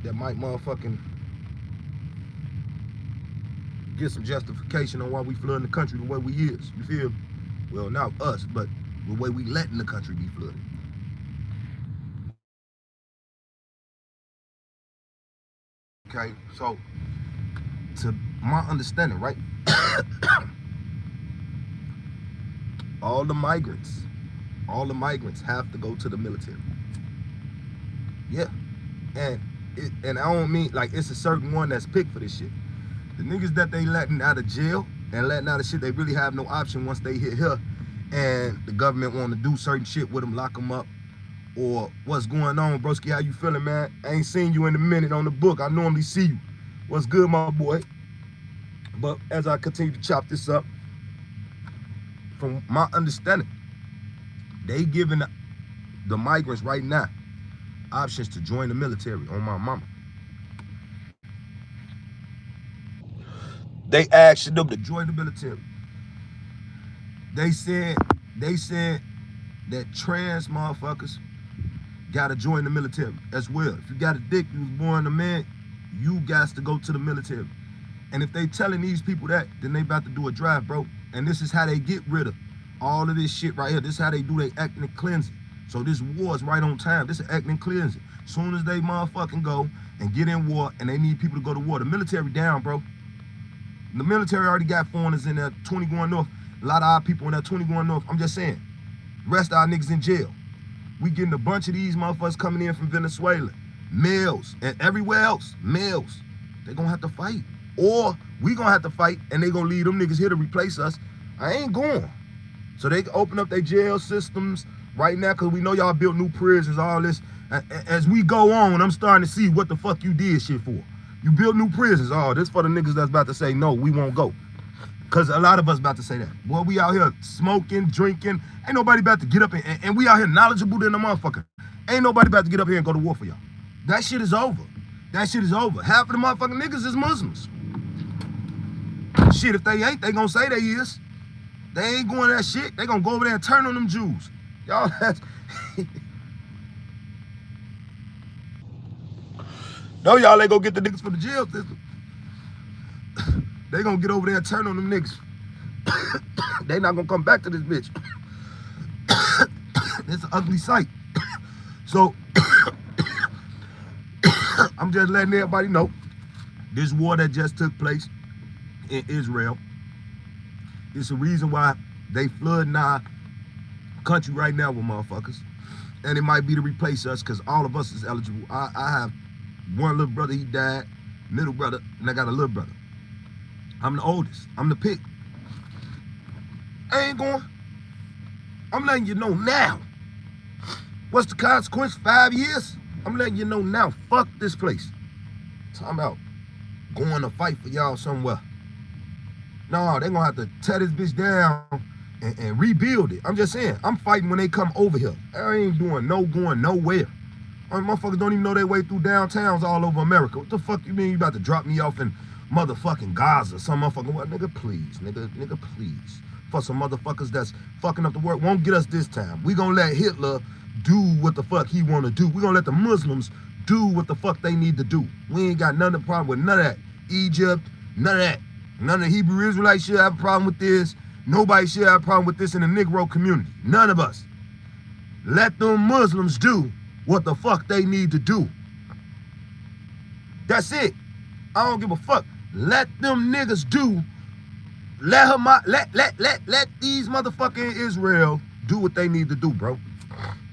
that might motherfucking get some justification on why we flooding the country the way we is. You feel? Well, not us, but the way we letting the country be flooded. Okay, so to my understanding, right? all the migrants have to go to the military. Yeah, and I don't mean like it's a certain one that's picked for this shit. The niggas that they letting out of jail and letting out of shit, they really have no option once they hit here, and the government want to do certain shit with them, lock them up, or what's going on, broski? How you feeling, man? I ain't seen you in a minute on the book. I normally see you. What's good, my boy? But as I continue to chop this up, from my understanding, they giving the migrants right now options to join the military on my mama. They asked them to join the military. They said that trans motherfuckers gotta join the military as well. If you got a dick, you was born a man, you got to go to the military. And if they telling these people that, then they about to do a drive, bro. And this is how they get rid of all of this shit right here. This is how they do their ethnic cleansing. So this war is right on time. This is ethnic cleansing. Soon as they motherfucking go and get in war and they need people to go to war, the military down, bro. The military already got foreigners in there, 20 going north. A lot of our people in that 20 going north. I'm just saying, the rest of our niggas in jail. We getting a bunch of these motherfuckers coming in from Venezuela, males, and everywhere else, males. They gonna have to fight. Or we gonna have to fight and they gonna leave them niggas here to replace us. I ain't going. So they can open up their jail systems right now, because we know y'all built new prisons, all this. As we go on, I'm starting to see what the fuck you did shit for. You built new prisons. Oh, this for the niggas that's about to say, no, we won't go. Because a lot of us about to say that. Boy, we out here smoking, drinking. Ain't nobody about to get up and we out here knowledgeable than a motherfucker. Ain't nobody about to get up here and go to war for y'all. That shit is over. That shit is over. Half of the motherfucking niggas is Muslims. Shit, if they ain't, they gonna say they is. They ain't going that shit. They gonna go over there and turn on them Jews. Y'all, that's... No, y'all ain't gonna get the niggas for the jail system. They gonna get over there and turn on them niggas. They not gonna come back to this bitch. It's an ugly sight. So, I'm just letting everybody know, this war that just took place in Israel, it's a reason why they flooding our country right now with motherfuckers. And it might be to replace us, because all of us is eligible. I have one little brother, he died, middle brother, and I got a little brother. I'm the oldest. I'm the pick. I ain't going. I'm letting you know now. What's the consequence? 5 years? I'm letting you know now. Fuck this place. Talking about going to fight for y'all somewhere. No, they gonna have to tear this bitch down and rebuild it. I'm just saying, I'm fighting when they come over here. I ain't doing no going nowhere. Motherfuckers don't even know their way through downtowns all over America. What the fuck you mean you about to drop me off in motherfucking Gaza? Some motherfucking what? Nigga, please. Nigga, please. For some motherfuckers that's fucking up the world. Won't get us this time. We gonna let Hitler do what the fuck he wanna do. We gonna let the Muslims do what the fuck they need to do. We ain't got none of the problem with none of that. Egypt, none of that. None of the Hebrew Israelites should have a problem with this. Nobody should have a problem with this in the Negro community. None of us. Let them Muslims do what the fuck they need to do. That's it. I don't give a fuck. Let them niggas do. Let these motherfucking Israel do what they need to do, bro.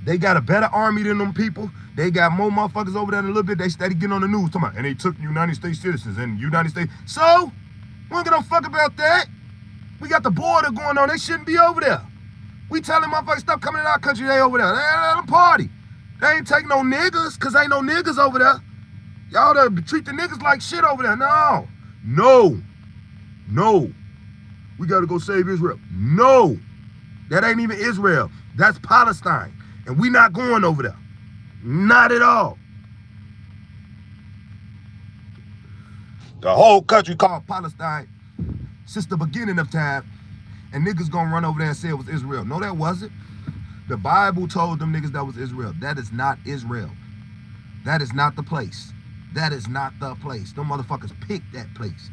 They got a better army than them people. They got more motherfuckers over there in a little bit. They steady getting on the news talking about, and they took United States citizens and United States. So, we don't give no fuck about that. We got the border going on. They shouldn't be over there. We telling motherfuckers stop coming in our country. They over there. They let them party. They ain't take no niggas, cause ain't no niggas over there. Y'all treat the niggas like shit over there. No. We gotta go save Israel. No. That ain't even Israel. That's Palestine. And we not going over there. Not at all. The whole country called Palestine since the beginning of time. And niggas gonna run over there and say it was Israel. No, that wasn't. The Bible told them niggas that was Israel. That is not Israel. That is not the place. That is not the place. Them motherfuckers picked that place.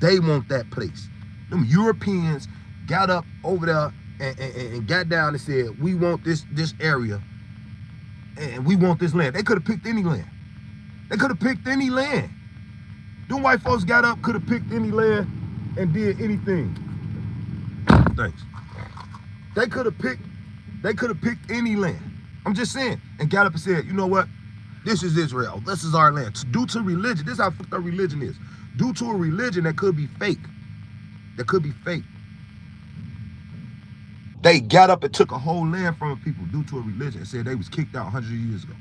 They want that place. Them Europeans got up over there and got down and said, we want this area and we want this land. They could have picked any land. They could have picked any land. Them white folks got up, could have picked any land and did anything. Thanks. They could have picked any land. I'm just saying. And got up and said, you know what? This is Israel. This is our land. Due to religion, this is how fucked up religion is. Due to a religion that could be fake. That could be fake. They got up and took a whole land from people due to a religion and said they was kicked out 100 years ago.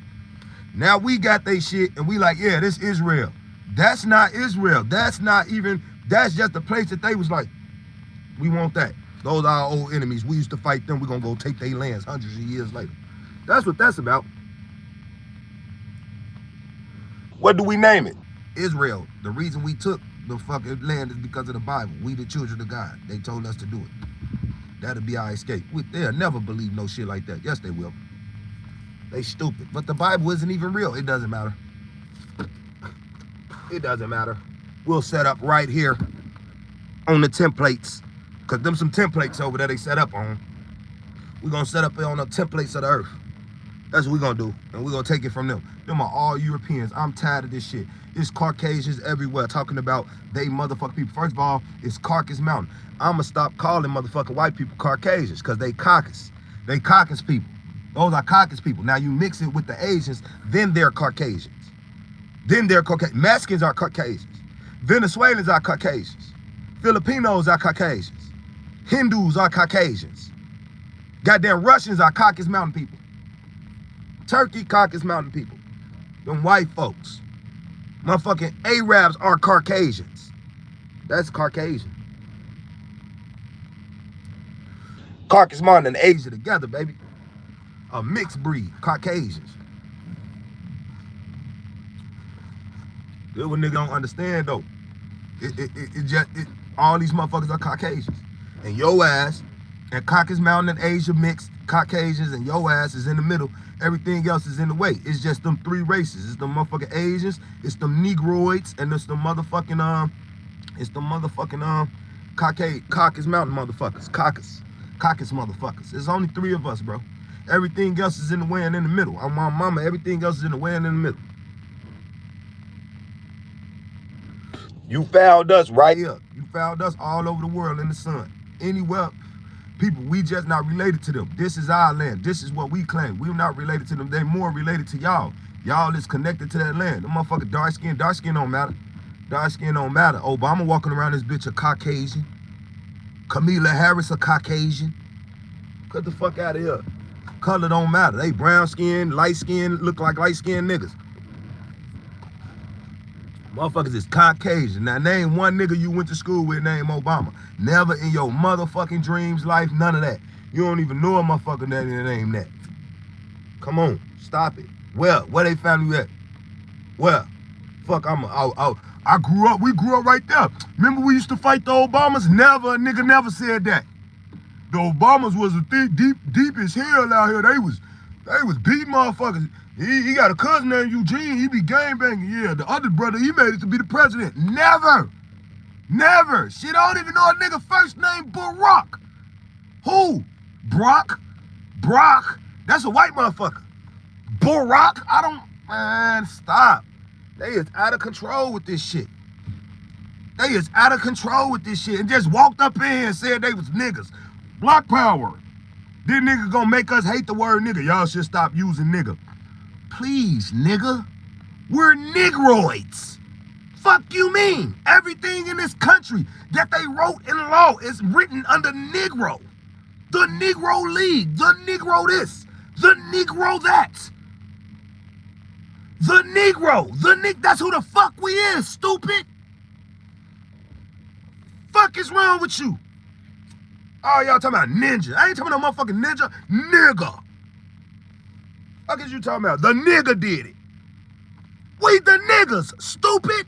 Now we got they shit and we like, yeah, this Israel. That's not Israel. That's just the place that they was like, we want that. Those are our old enemies. We used to fight them. We're going to go take their lands hundreds of years later. That's what that's about. What do we name it? Israel. The reason we took the fucking land is because of the Bible. We the children of God. They told us to do it. That'll be our escape. They'll never believe no shit like that. Yes, they will. They stupid. But the Bible isn't even real. It doesn't matter. It doesn't matter. We'll set up right here on the templates. Because them some templates over there they set up on. We're going to set up on the templates of the earth. That's what we're going to do. And we're going to take it from them. Them are all Europeans. I'm tired of this shit. It's Caucasians everywhere talking about they motherfucking people. First of all, it's Caucasus Mountain. I'm going to stop calling motherfucking white people Caucasians because they Caucasus. They Caucasus people. Those are Caucasus people. Now you mix it with the Asians, then they're Caucasians. Then they're Caucasians. Mexicans are Caucasians. Venezuelans are Caucasians. Filipinos are Caucasians. Hindus are Caucasians. Goddamn Russians are Caucasus Mountain people. Turkey, Caucasus Mountain people. Them white folks. Motherfucking Arabs are Caucasians. That's Caucasian. Caucasus Mountain and Asia together, baby. A mixed breed, Caucasians. This what niggas don't understand though. All these motherfuckers are Caucasians. And your ass and Caucasus Mountain and Asia mixed Caucasians and your ass is in the middle. Everything else is in the way. It's just them three races. It's the motherfucking Asians, it's them Negroids, and it's the motherfucking Caucasus Mountain motherfuckers. Caucasus motherfuckers. There's only three of us, bro. Everything else is in the way and in the middle. I'm my mama, everything else is in the way and in the middle. You found us right here. You found us all over the world in the sun. Anywhere. People, we just not related to them. This is our land. This is what we claim. We're not related to them. They're more related to y'all. Y'all is connected to that land. Them motherfuckers dark skin don't matter. Dark skin don't matter. Obama walking around this bitch a Caucasian. Kamala Harris a Caucasian. Get the fuck out of here. Color don't matter. They brown skin, light skin, look like light skin niggas. Motherfuckers is Caucasian. Now name one nigga you went to school with named Obama. Never in your motherfucking dreams, life, none of that. You don't even know a motherfucker that named that. Come on, stop it. Where they family at? Where? Fuck, I grew up, we grew up right there. Remember we used to fight the Obamas? Never, a nigga never said that. The Obamas was deep as hell out here. They was beating motherfuckers. He got a cousin named Eugene. He be gangbanging. Yeah, the other brother, he made it to be the president. Never. Never. Shit, I don't even know a nigga first name Barack. Who? Brock? Brock? That's a white motherfucker. Barack? Man, stop. They is out of control with this shit. They is out of control with this shit and just walked up in here and said they was niggas. Black power. This nigga gonna make us hate the word nigga. Y'all should stop using nigga. Please, nigga. We're Negroids. Fuck you mean? Everything in this country that they wrote in law is written under Negro. The Negro League, the Negro this, the Negro that. The Negro, that's who the fuck we is, stupid. Fuck is wrong with you? Oh, y'all talking about ninja. I ain't talking about no motherfucking ninja. Nigga. Fuck is you talking about? The nigga did it. We the niggas, stupid.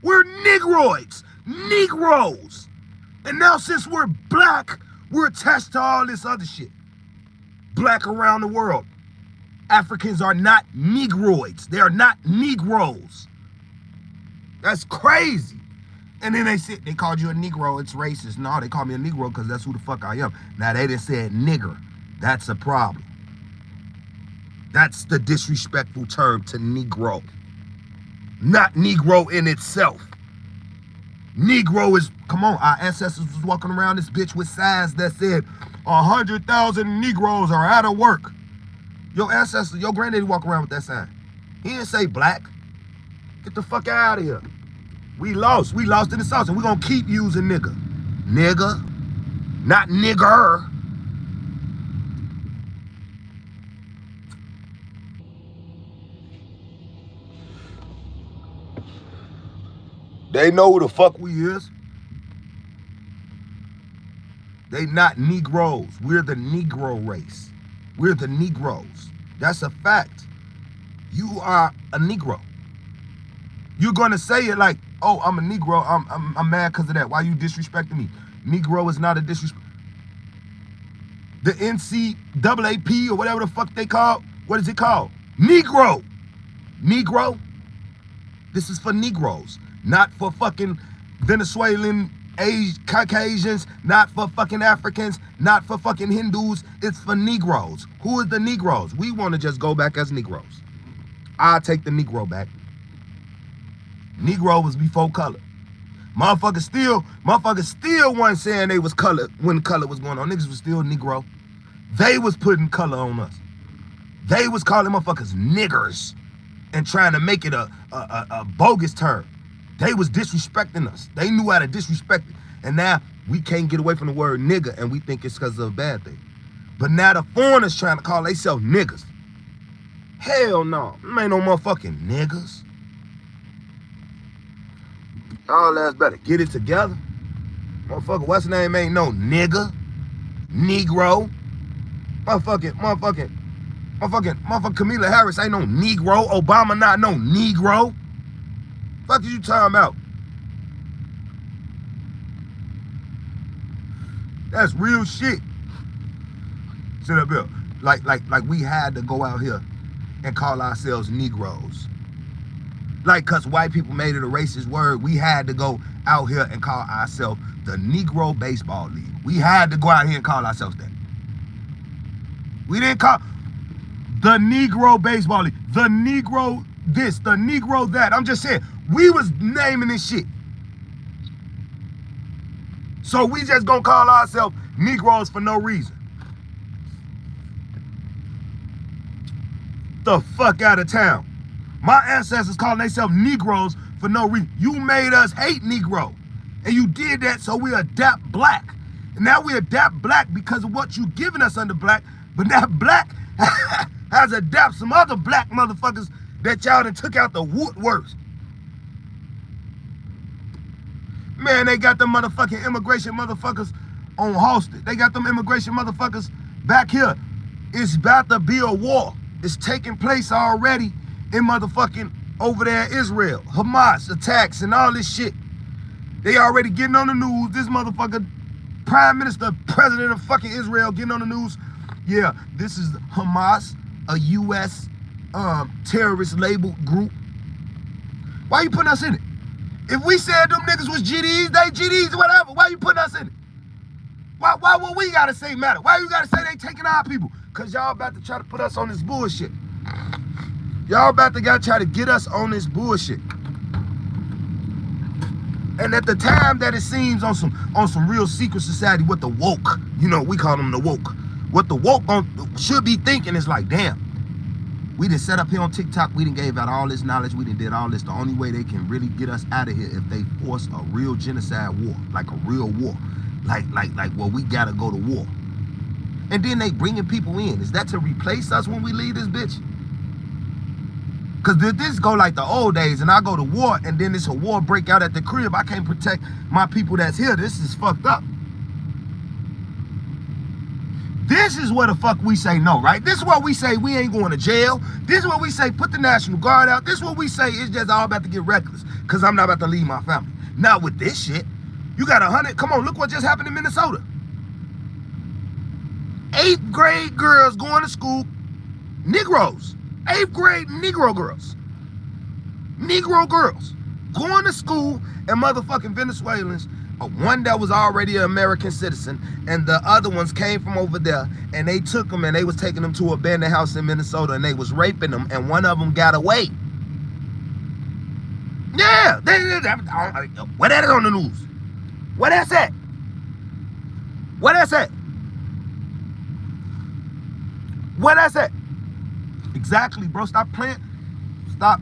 We're Negroids, Negroes. And now since we're black, we're attached to all this other shit. Black around the world. Africans are not Negroids. They are not Negroes. That's crazy. And then they called you a Negro, it's racist. No, they called me a Negro because that's who the fuck I am. Now they didn't say nigger. That's a problem. That's the disrespectful term to Negro. Not Negro in itself. Negro is, come on, our ancestors was walking around this bitch with signs that said 100,000 Negroes are out of work. Your ancestors, your granddaddy walk around with that sign. He didn't say black. Get the fuck out of here. We lost in the sauce, and we're gonna keep using nigga. Nigga, not nigger. They know who the fuck we is. They not Negroes. We're the Negro race. We're the Negroes. That's a fact. You are a Negro. You're gonna say it like, oh, I'm a Negro. I'm mad because of that. Why you disrespecting me? Negro is not a disrespect. The NCAAP or whatever the fuck they call. What is it called? Negro. Negro. This is for Negroes. Not for fucking Venezuelan Caucasians, not for fucking Africans, not for fucking Hindus. It's for Negroes. Who is the Negroes? We want to just go back as Negroes. I'll take the Negro back. Negro was before color. Motherfuckers still weren't saying they was color when color was going on. Niggas was still Negro. They was putting color on us. They was calling motherfuckers niggers and trying to make it a bogus term. They was disrespecting us. They knew how to disrespect it. And now we can't get away from the word nigga and we think it's because of a bad thing. But now the foreigners trying to call themselves niggas. Hell no. Them ain't no motherfucking niggas. Y'all ass better get it together. Motherfucker, what's the name ain't no nigga. Negro. Motherfucking Kamala Harris ain't no Negro. Obama not no Negro. Fuck is you talking about? That's real shit. Sit up here. Like we had to go out here and call ourselves Negroes. Like, cause white people made it a racist word, we had to go out here and call ourselves the Negro Baseball League. We had to go out here and call ourselves that. We didn't call the Negro Baseball League, the Negro this, the Negro that. I'm just saying, we was naming this shit. So we just gonna call ourselves Negroes for no reason. The fuck out of town. My ancestors calling themselves Negroes for no reason. You made us hate Negro. And you did that so we adapt black. And now we adapt black because of what you giving us under black. But that black has adapted some other black motherfuckers that y'all done took out the woodworks. Man, they got them motherfucking immigration motherfuckers on hostage. They got them immigration motherfuckers back here. It's about to be a war. It's taking place already in motherfucking over there in Israel. Hamas attacks and all this shit. They already getting on the news. This motherfucker, prime minister, president of fucking Israel getting on the news. Yeah, this is Hamas, a U.S. terrorist labeled group. Why you putting us in it? If we said them niggas was GDs, they GDs, whatever, why you putting us in it? Why what we gotta say matter? Why you gotta say they taking our people? Cause y'all about to try to put us on this bullshit. Y'all about to try to get us on this bullshit. And at the time that it seems on some real secret society, what the woke, you know, we call them the woke. What the woke should be thinking is like, damn, we done set up here on TikTok, we done gave out all this knowledge, we done did all this. The only way they can really get us out of here if they force a real genocide war, like a real war. Like, well, we gotta go to war. And then they bringing people in. Is that to replace us when we leave this bitch? Cause this go like the old days and I go to war and then it's a war break out at the crib. I can't protect my people that's here. This is fucked up. This is where the fuck we say no, right? This is what we say we ain't going to jail. This is what we say put the National Guard out. This is what we say it's just all about to get reckless. Cause I'm not about to leave my family. Now with this shit, you got 100, come on, look what just happened in Minnesota. 8th grade girls going to school, Negroes. 8th grade Negro girls. Negro girls going to school and motherfucking Venezuelans, one that was already an American citizen, and the other ones came from over there, and they took them and they was taking them to a abandoned house in Minnesota, and they was raping them, and one of them got away. Yeah, where that is on the news? Where that's at? Where that's at? Where that's at? Exactly, bro. Stop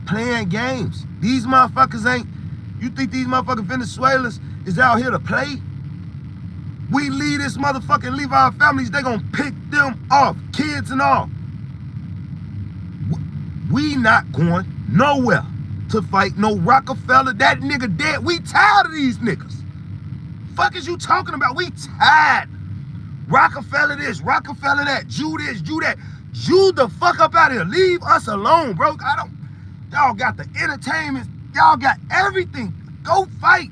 playing games. These motherfuckers ain't, you think these motherfucking Venezuelans is out here to play? We leave this motherfucking, leave our families, they gonna pick them off, kids and all. We not going nowhere to fight no Rockefeller. That nigga dead. We tired of these niggas. Fuck is you talking about? We tired. Rockefeller this, Rockefeller that, Jew this, Jew that. Jew the fuck up out of here. Leave us alone, bro. Y'all got the entertainment. Y'all got everything. Go fight.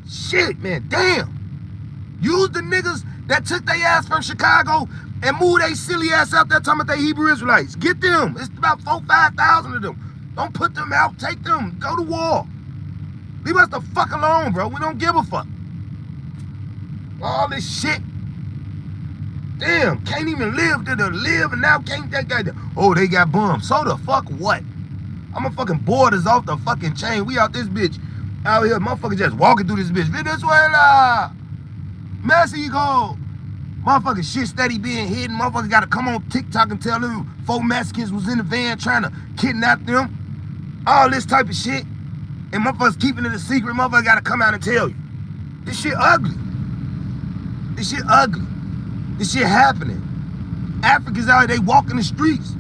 Shit, man. Damn. Use the niggas that took their ass from Chicago and moved their silly ass out there talking about they Hebrew Israelites. Get them. It's about 4,000-5,000 of them. Don't put them out. Take them. Go to war. Leave us the fuck alone, bro. We don't give a fuck. All this shit. Damn, can't even live to the live, and now can't that guy. Oh, they got bombed. So the fuck what? I'm a fucking borders off the fucking chain. We out this bitch. Out here, motherfucker just walking through this bitch. Venezuela! Mexico! Motherfucking shit steady being hidden. Motherfucker gotta come on TikTok and tell them 4 Mexicans was in the van trying to kidnap them. All this type of shit. And motherfuckers keeping it a secret. Motherfucker gotta come out and tell you. This shit ugly. This shit ugly. This shit happening. Africans out here, they walking the streets.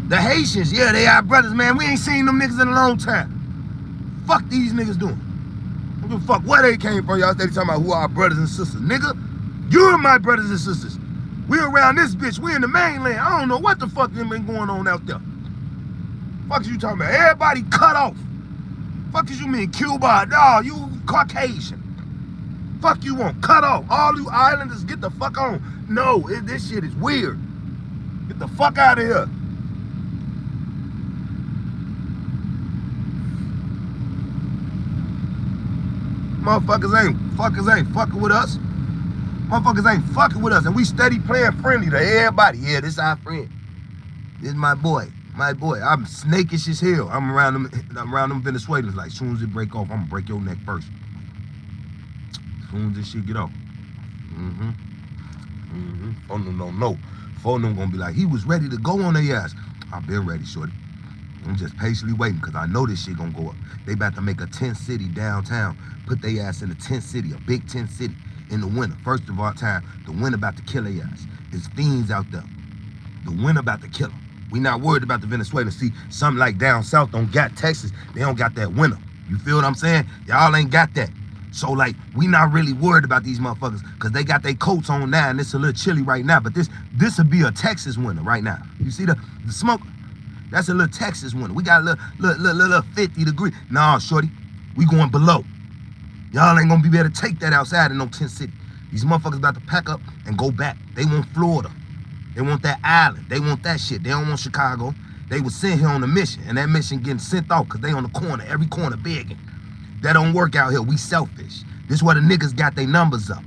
The Haitians, yeah, they our brothers, man. We ain't seen them niggas in a long time. Fuck these niggas doing. I don't give a fuck where they came from. Y'all steady talking about who our brothers and sisters. Nigga, you're my brothers and sisters. We around this bitch. We in the mainland. I don't know what the fuck been going on out there. Fuck is you talking about? Everybody cut off. Fuck is you mean Cuba? No, you Caucasian. Fuck you want? Cut off. All you islanders, get the fuck on. No, this shit is weird. Get the fuck out of here. Motherfuckers ain't fucking with us. Motherfuckers ain't fucking with us. And we steady playing friendly to everybody. Yeah, this our friend. This is my boy. My boy. I'm snakish as hell. I'm around them Venezuelans. Like, as soon as it break off, I'm gonna break your neck first. As soon as this shit get off. Oh, no. Phone them gonna be like, he was ready to go on their ass. I've been ready, shorty. I'm just patiently waiting because I know this shit gonna go up. They about to make a tent city downtown. Put their ass in a tent city, a big tent city in the winter. First of all time, the winter about to kill their ass. There's fiends out there. The winter about to kill them. We not worried about the Venezuelans. See, something like down south don't got Texas. They don't got that winter. You feel what I'm saying? Y'all ain't got that. So like, we not really worried about these motherfuckers because they got their coats on now and it's a little chilly right now. But this would be a Texas winter right now. You see the smoke? That's a little Texas winter. We got a little 50 degree. Nah, shorty, we going below. Y'all ain't gonna be able to take that outside in no tent city. These motherfuckers about to pack up and go back. They want Florida. They want that island. They want that shit. They don't want Chicago. They was sent here on a mission, and that mission getting sent off because they on the corner, every corner begging. That don't work out here. We selfish. This is where the niggas got their numbers up.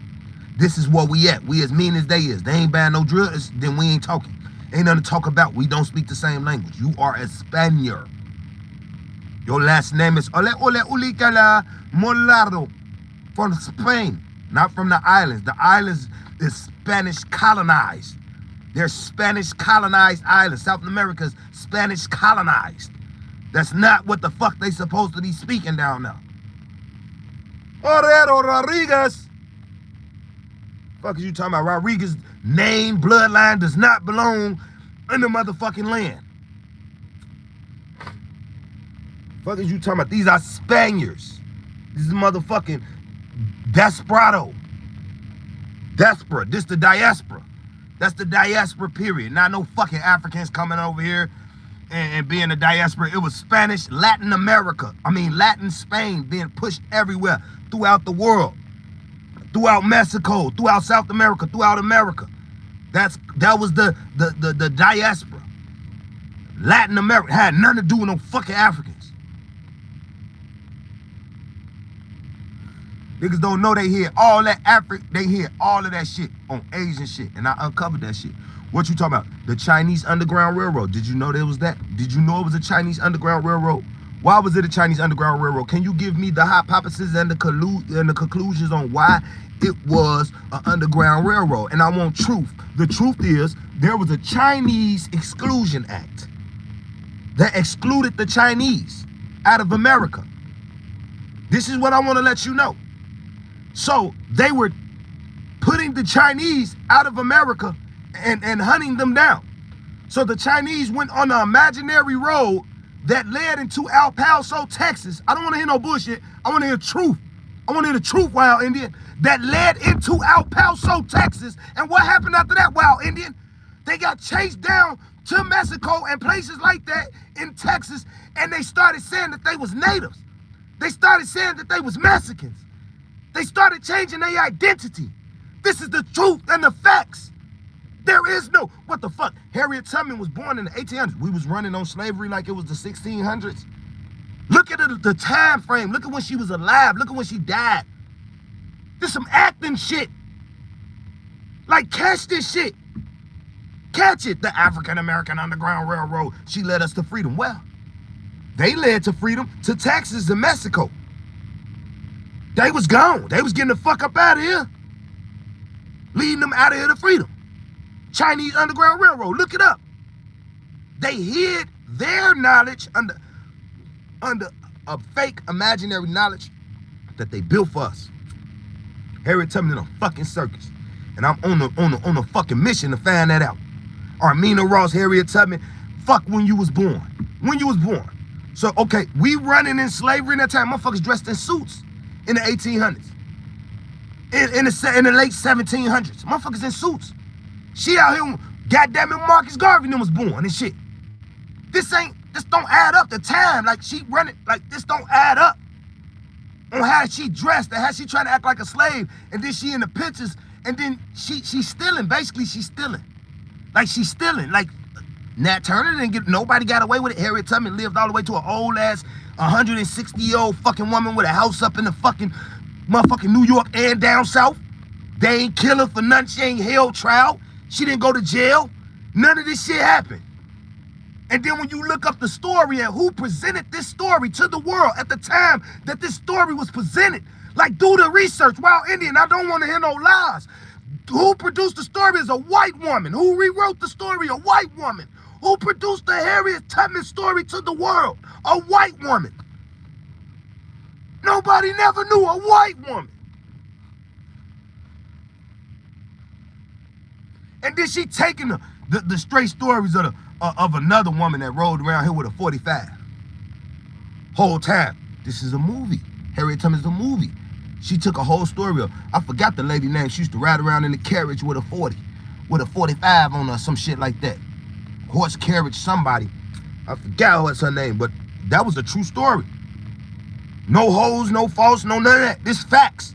This is where we at. We as mean as they is. They ain't buying no drills, then we ain't talking. Ain't nothing to talk about. We don't speak the same language. You are a Spaniard. Your last name is Ole Ulicala Molaro from Spain, not from the islands. The islands is Spanish colonized. They're Spanish colonized islands. South America's Spanish colonized. That's not what the fuck they supposed to be speaking down there. Orero Rodriguez. Fuck is you talking about? Rodriguez name, bloodline does not belong in the motherfucking land. Fuck is you talking about? These are Spaniards. This is motherfucking desperado. Diaspora. This the diaspora. That's the diaspora period. Not no fucking Africans coming over here and being a diaspora. It was Spanish, Latin America. I mean, Latin Spain being pushed everywhere throughout the world. Throughout Mexico, throughout South America, throughout America. That was the diaspora. Latin America had nothing to do with no fucking Africans. Niggas don't know they hear all that they hear all of that shit on Asian shit. And I uncovered that shit. What you talking about? The Chinese Underground Railroad. Did you know there was that? Did you know it was a Chinese Underground Railroad? Why was it a Chinese Underground Railroad? Can you give me the hypothesis and the conclusions on why it was an Underground Railroad? And I want truth. The truth is there was a Chinese Exclusion Act that excluded the Chinese out of America. This is what I want to let you know. So they were putting the Chinese out of America and hunting them down. So the Chinese went on an imaginary road that led into El Paso, Texas. I don't want to hear no bullshit. I want to hear truth. I want to hear the truth, Wild Indian. That led into El Paso, Texas. And what happened after that, Wild Indian? They got chased down to Mexico and places like that in Texas, and they started saying that they was natives. They started saying that they was Mexicans. They started changing their identity. This is the truth and the facts. There is no, what the fuck? Harriet Tubman was born in the 1800s. We was running on slavery like it was the 1600s. Look at the time frame. Look at when she was alive. Look at when she died. This some acting shit. Like, catch this shit. Catch it. The African American Underground Railroad. She led us to freedom. Well, they led to freedom to Texas and Mexico. They was gone. They was getting the fuck up out of here. Leading them out of here to freedom. Chinese Underground Railroad. Look it up. They hid their knowledge under a fake imaginary knowledge that they built for us. Harriet Tubman in a fucking circus. And I'm on a fucking mission to find that out. Armina Ross, Harriet Tubman, fuck when you was born. When you was born. So, okay, we running in slavery in that time. Motherfuckers dressed in suits in the 1800s. In the late 1700s. Motherfuckers in suits. She out here, goddamn it, Marcus Garvey was born and shit. This don't add up. The time, like she running, like this don't add up. On how she dressed and how she trying to act like a slave, and then she in the pictures, and then she's stealing. Basically, she's stealing. Like she's stealing. Like Nat Turner didn't get, nobody got away with it. Harriet Tubman lived all the way to an old ass 160-year-old fucking woman with a house up in the fucking motherfucking New York and down south. They ain't kill her for nothing. She ain't held trial. She didn't go to jail. None of this shit happened. And then when you look up the story and who presented this story to the world at the time that this story was presented, like do the research. Wild Indian, I don't want to hear no lies. Who produced the story is a white woman. Who rewrote the story? A white woman. Who produced the Harriet Tubman story to the world? A white woman. Nobody never knew a white woman. And then she taking the straight stories of another woman that rode around here with a 45. Whole time. This is a movie. Harriet Tubman is a movie. She took a whole story of, I forgot the lady name. She used to ride around in the carriage with a 40, with a 45 on her, some shit like that. Horse carriage somebody. I forgot what's her name, but that was a true story. No hoes, no false, no none of that. This facts.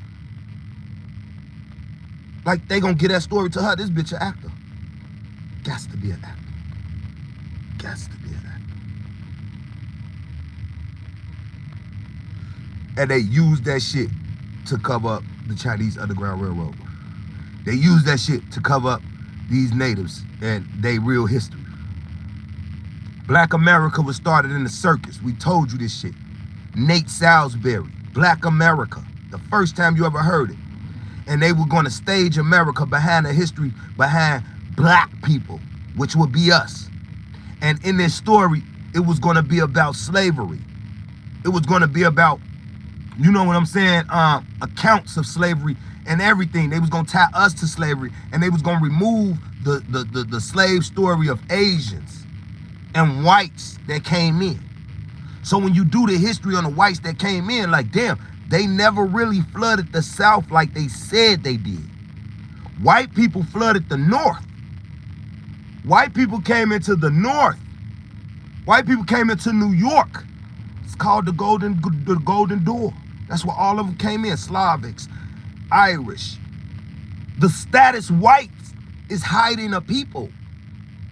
Like they gonna get that story to her. This bitch an actor. Gots to be an actor. Gots to be an actor. And they used that shit to cover up the Chinese Underground Railroad. They used that shit to cover up these natives and their real history. Black America was started in the circus. We told you this shit. Nate Salisbury, Black America. The first time you ever heard it. And they were going to stage America behind the history behind black people, which would be us. And in this story, it was going to be about slavery. It was going to be about, you know what I'm saying, accounts of slavery and everything. They was going to tie us to slavery, and they was going to remove the slave story of Asians and whites that came in. So when you do the history on the whites that came in, like, damn, they never really flooded the South like they said they did. White people flooded the North. White people came into the North. White people came into New York. It's called the Golden Door. That's where all of them came in. Slavics, Irish. The status whites is hiding the people.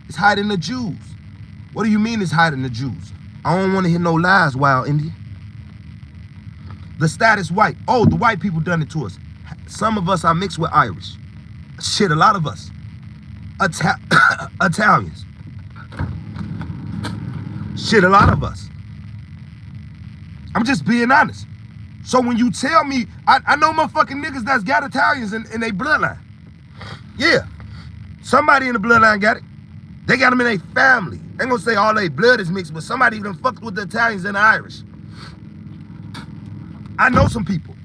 It's hiding the Jews. What do you mean it's hiding the Jews? I don't want to hear no lies, Wild Indian. the status white. Oh, the white people done it to us. Some of us are mixed with Irish. Shit, a lot of us. Italians. Shit, a lot of us. I'm just being honest. So when you tell me, I know motherfucking niggas that's got Italians in their bloodline. Yeah. Somebody in the bloodline got it. They got them in their family. They ain't gonna say all their blood is mixed, but somebody done fucked with the Italians and the Irish. I know some people.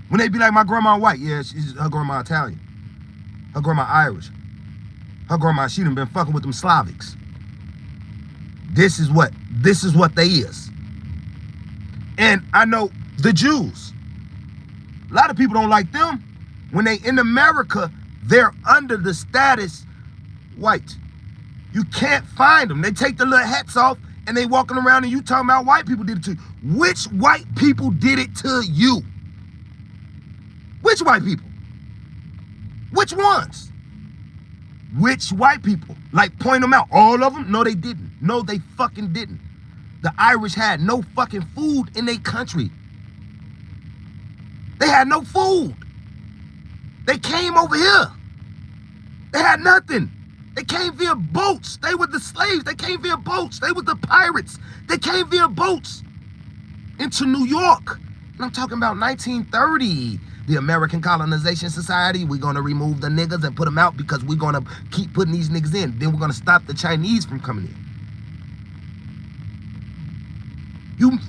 When they be like, my grandma white, yeah, her grandma Italian. Her grandma Irish. Her grandma, she done been fucking with them Slavics. This is what they is. And I know the Jews. A lot of people don't like them. When they in America, they're under the status white. You can't find them. They take the little hats off and they walking around and you talking about white people did it to you. Which white people did it to you? Which white people? Which ones? Which white people? Like, point them out. All of them? No, they didn't. No, they fucking didn't. The Irish had no fucking food in their country. They had no food. They came over here. They had nothing. They came via boats. They were the slaves. They came via boats. They were the pirates. They came via boats into New York. And I'm talking about 1930. The American Colonization Society, we're going to remove the niggas and put them out because we're going to keep putting these niggas in. Then we're going to stop the Chinese from coming in.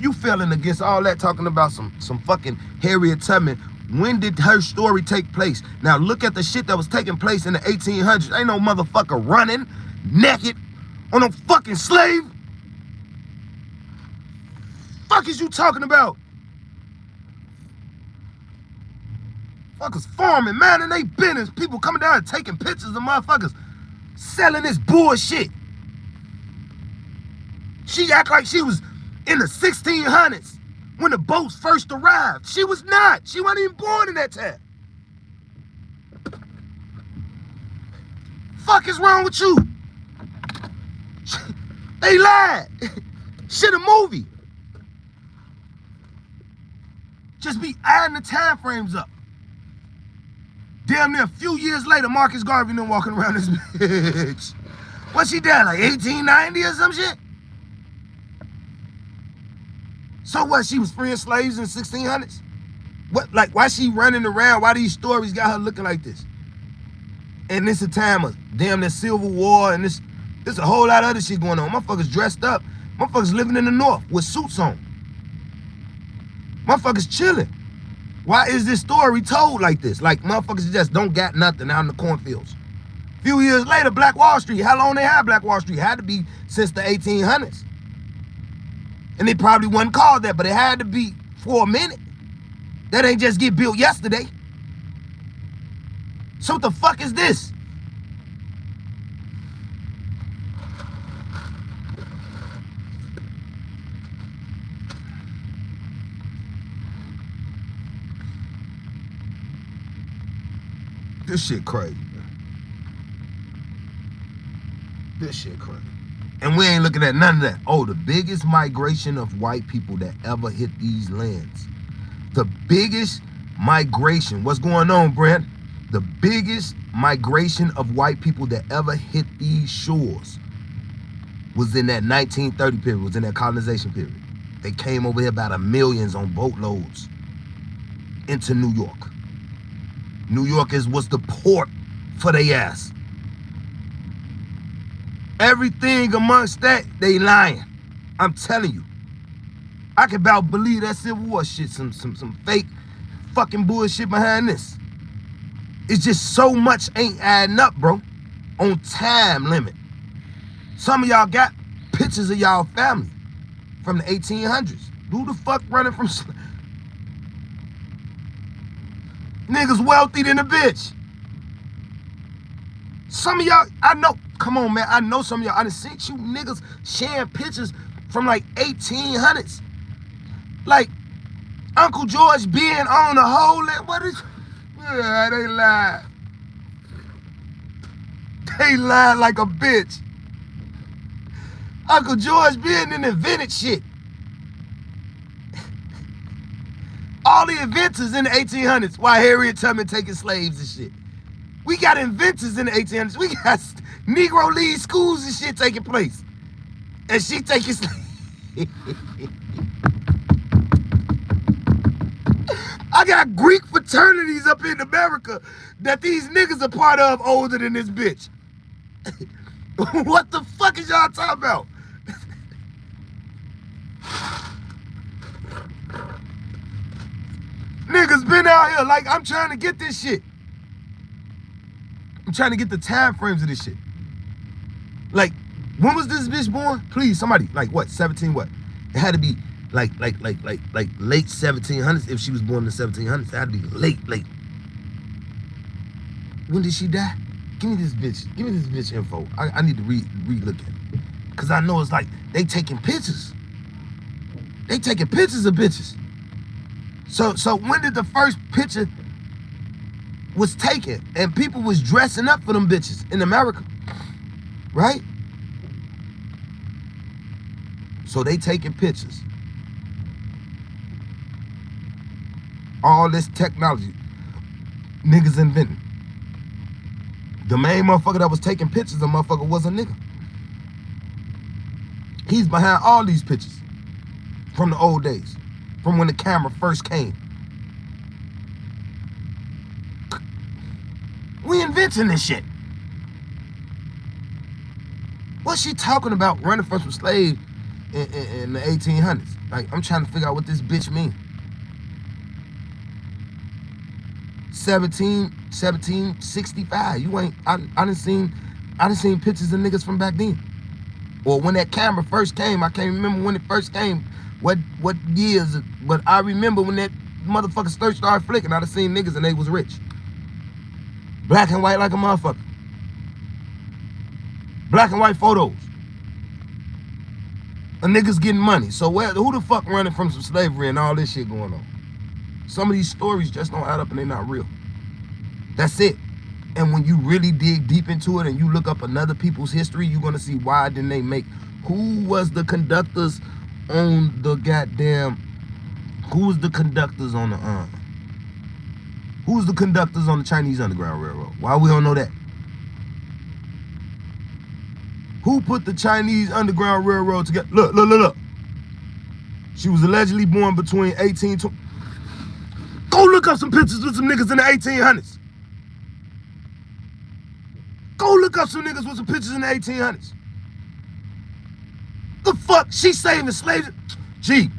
You feeling against all that, talking about some fucking Harriet Tubman. When did her story take place? Now look at the shit that was taking place in the 1800s. Ain't no motherfucker running naked on a fucking slave. Fuck is you talking about? Fuckers farming, man, and they business. People coming down and taking pictures of motherfuckers selling this bullshit. She act like she was in the 1600s when the boats first arrived. She was not. She wasn't even born in that time. Fuck is wrong with you? They lied. Shit, a movie. Just be adding the time frames up. Damn near a few years later, Marcus Garvey done walking around this bitch. What she done, like 1890 or some shit? So what, she was freeing slaves in the 1600s? What, like, why she running around? Why these stories got her looking like this? And this a time of damn near Civil War and this a whole lot of other shit going on. Motherfuckers dressed up. Motherfuckers living in the North with suits on. Motherfuckers chilling. Why is this story told like this? Like motherfuckers just don't got nothing out in the cornfields. A few years later, Black Wall Street. How long they had Black Wall Street? Had to be since the 1800s. And it probably wasn't called that, but it had to be for a minute. That ain't just get built yesterday. So what the fuck is this? This shit crazy, man. This shit crazy. And we ain't looking at none of that. Oh, the biggest migration of white people that ever hit these lands. The biggest migration. What's going on, Brent? The biggest migration of white people that ever hit these shores was in that 1930 period, was in that colonization period. They came over here by the millions on boatloads into New York. New York was the port for their ass. Everything amongst that, they lying. I'm telling you. I can about believe that Civil War shit, some fake fucking bullshit behind this. It's just so much ain't adding up, bro. On time limit. Some of y'all got pictures of y'all family from the 1800s. Who the fuck running from niggas wealthy than a bitch. Some of y'all, I know, come on, man. I know some of y'all. I done seen you niggas sharing pictures from like 1800s. Like Uncle George being on the whole land. What is, yeah, they lied. They lied like a bitch. Uncle George being in invented shit. all the inventors in the 1800s while Harriet Tubman taking slaves and shit. We got inventors in the 1800s. We got Negro lead schools and shit taking place. And she taking slaves. I got Greek fraternities up in America that these niggas are part of older than this bitch. What the fuck is y'all talking about? Niggas been out here like I'm trying to get this shit. I'm trying to get the time frames of this shit. Like, when was this bitch born? Please, somebody, like what, 17 what? It had to be like late 1700s. If she was born in the 1700s, it had to be late. When did she die? Give me this bitch info. I need to re-look at it. Cause I know it's like, they taking pictures. They taking pictures of bitches. So when did the first picture was taken and people was dressing up for them bitches in America, right? So they taking pictures. All this technology, niggas inventing. The main motherfucker that was taking pictures, the motherfucker was a nigga. He's behind all these pictures from the old days, from when the camera first came. We inventing this shit. What's she talking about running from some slaves in the 1800s? Like, I'm trying to figure out what this bitch mean. 1765. You ain't. I done seen pictures of niggas from back then, or when that camera first came. I can't remember when it first came, what years, but I remember when that motherfucker first started flicking. I done seen niggas and they was rich, black and white like a motherfucker, black and white photos. A niggas getting money. So who the fuck running from some slavery and all this shit going on? Some of these stories just don't add up and they're not real. That's it. And when you really dig deep into it and you look up another people's history, you're gonna see why didn't they make, who was the conductors on the goddamn, who was the conductors on the Chinese Underground Railroad? Why we don't know that? Who put the Chinese Underground Railroad together? Look. She was allegedly born between 1820. Go look up some pictures with some niggas in the 1800s. Go look up some niggas with some pictures in the 1800s. The fuck? She saving slaves? Gee.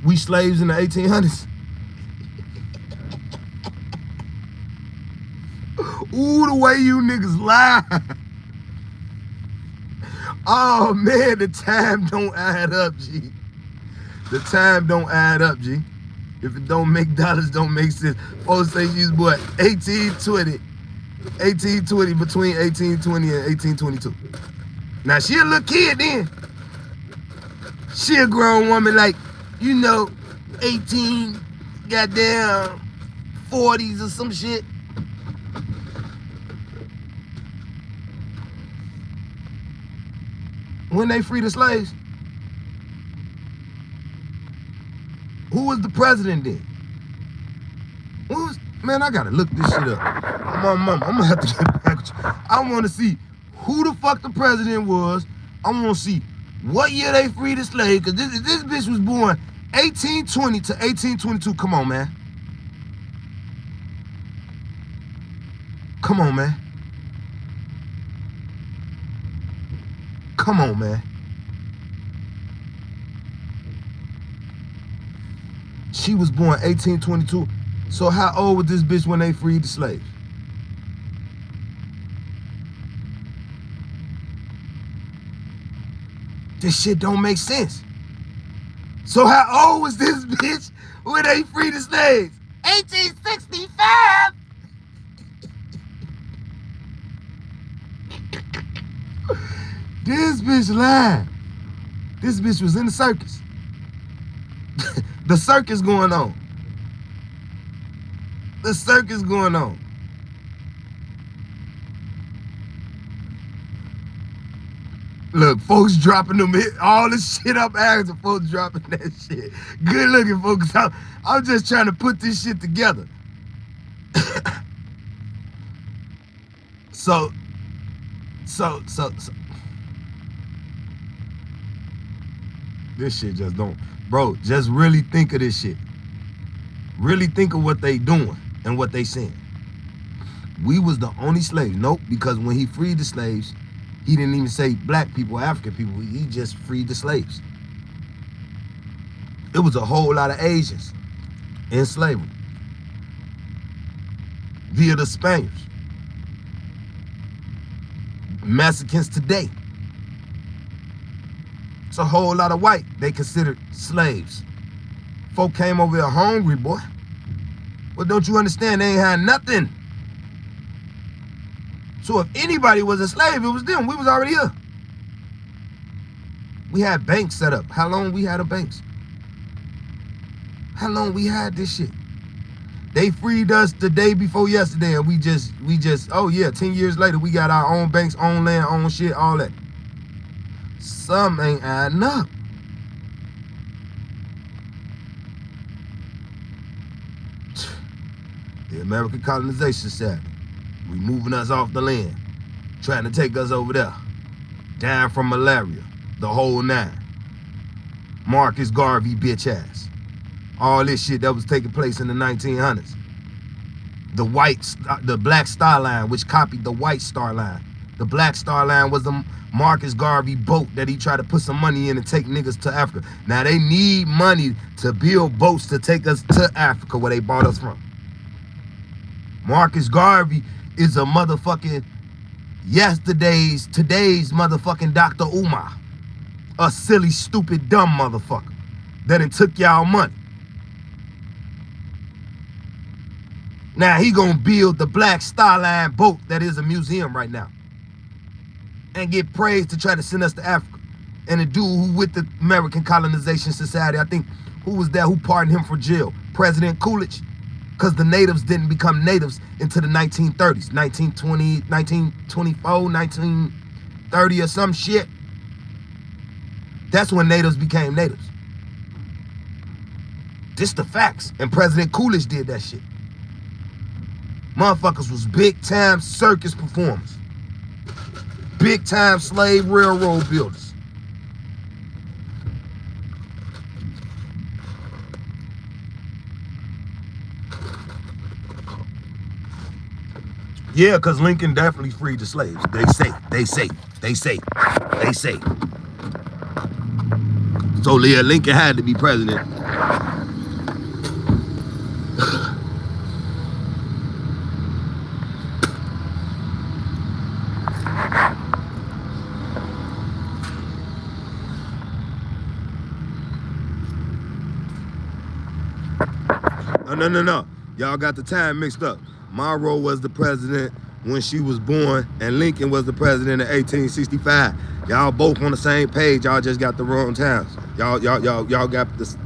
We slaves in the 1800s? Ooh, the way you niggas lie. Oh man, the time don't add up, G. The time don't add up, G. If it don't make dollars, don't make sense. Folks say she's what? 1820, between 1820 and 1822. Now she a little kid then. She a grown woman, like, 18 goddamn 40s or some shit. When they freed the slaves, who was the president then? Man, I gotta look this shit up. I'm gonna have to get back with you. I wanna see who the fuck the president was. I wanna see what year they freed the slaves, cause this bitch was born 1820 to 1822. Come on, man. Come on, man. Come on, man. She was born 1822. So how old was this bitch when they freed the slaves? This shit don't make sense. So how old was this bitch when they freed the slaves? 1865. This bitch lied. This bitch was in the circus. The circus going on. The circus going on. Look, folks dropping them all this shit up asking folks dropping that shit. Good looking folks. I'm just trying to put this shit together. So this shit just don't, bro, just really think of this shit. Really think of what they doing and what they saying. We was the only slaves. Nope, because when he freed the slaves, he didn't even say black people, African people. He just freed the slaves. It was a whole lot of Asians in slavery via the Spaniards. Mexicans today. It's a whole lot of white they considered slaves. Folk came over here hungry, boy. Well, don't you understand? They ain't had nothing. So if anybody was a slave, it was them. We was already here. We had banks set up. How long we had a banks? How long we had this shit? They freed us the day before yesterday, and we just, oh yeah, 10 years later, we got our own banks, own land, own shit, all that. Some ain't adding up. The American Colonization Society, removing us off the land, trying to take us over there, dying from malaria, the whole nine. Marcus Garvey bitch ass. All this shit that was taking place in the 1900s. The Black Star Line, which copied the White Star Line. The Black Star Line was the Marcus Garvey boat that he tried to put some money in and take niggas to Africa. Now they need money to build boats to take us to Africa where they bought us from. Marcus Garvey is a motherfucking today's motherfucking Dr. Umar. A silly, stupid, dumb motherfucker that done took y'all money. Now he gonna build the Black Star Line boat that is a museum right now and get praised to try to send us to Africa. And the dude who with the American Colonization Society, I think, who was that, who pardoned him for jail? President Coolidge, because the natives didn't become natives until the 1930s, 1920, 1924, 1930 or some shit. That's when natives became natives. This the facts, and President Coolidge did that shit. Motherfuckers was big time circus performers. Big time slave railroad builders. Yeah, because Lincoln definitely freed the slaves. They say. So yeah, Lincoln had to be president. No. Y'all got the time mixed up. Monroe was the president when she was born, and Lincoln was the president in 1865. Y'all both on the same page. Y'all just got the wrong times. Y'all got this.